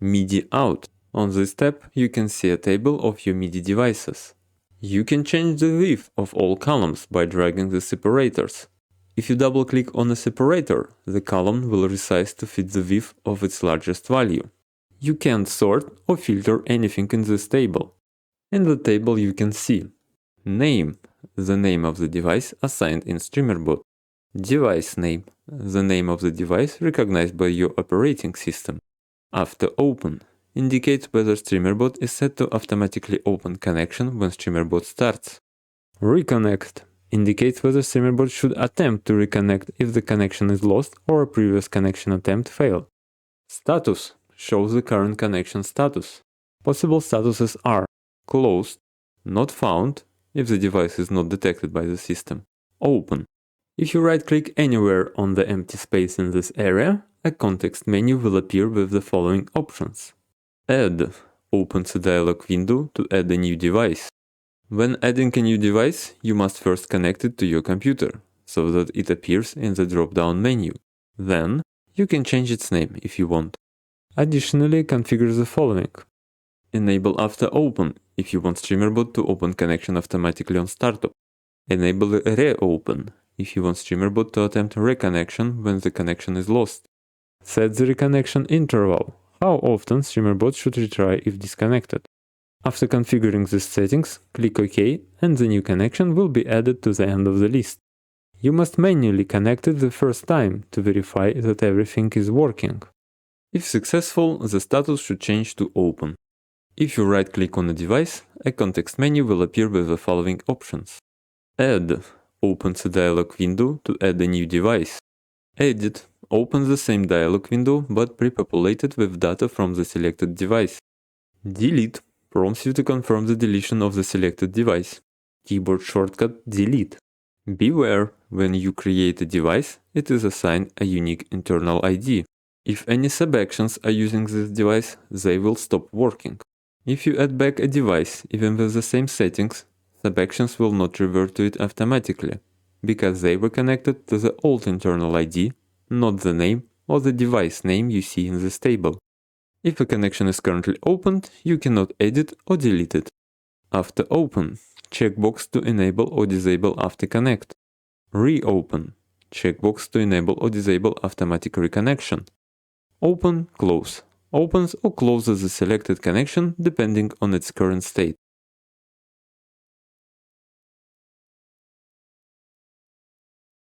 MIDI Out. On this tab, you can see a table of your MIDI devices. You can change the width of all columns by dragging the separators. If you double-click on a separator, the column will resize to fit the width of its largest value. You can't sort or filter anything in this table. In the table you can see name, the name of the device assigned in Streamer.Bot. Device name, the name of the device recognized by your operating system. After open, indicates whether Streamer.Bot is set to automatically open connection when Streamer.Bot starts. Reconnect indicates whether Streamer.Bot should attempt to reconnect if the connection is lost or a previous connection attempt failed. Status shows the current connection status. Possible statuses are closed, not found if the device is not detected by the system, open. If you right-click anywhere on the empty space in this area, a context menu will appear with the following options. Add opens a dialog window to add a new device. When adding a new device, you must first connect it to your computer, so that it appears in the drop-down menu. Then, you can change its name if you want. Additionally, configure the following. Enable after open if you want Streamer.Bot to open connection automatically on startup. Enable reopen if you want Streamer.Bot to attempt reconnection when the connection is lost. Set the reconnection interval, how often Streamer.Bot should retry if disconnected. After configuring these settings, click OK and the new connection will be added to the end of the list. You must manually connect it the first time to verify that everything is working. If successful, the status should change to open. If you right-click on a device, a context menu will appear with the following options. Add opens a dialog window to add a new device. Edit opens the same dialog window but pre-populated with data from the selected device. Delete prompts you to confirm the deletion of the selected device. Keyboard shortcut Delete. Beware, when you create a device, it is assigned a unique internal ID. If any sub-actions are using this device, they will stop working. If you add back a device, even with the same settings, sub-actions will not revert to it automatically, because they were connected to the old internal ID, not the name or the device name you see in this table. If a connection is currently opened, you cannot edit or delete it. After open, checkbox to enable or disable after connect. Reopen, checkbox to enable or disable automatic reconnection. Open, close, opens or closes the selected connection depending on its current state.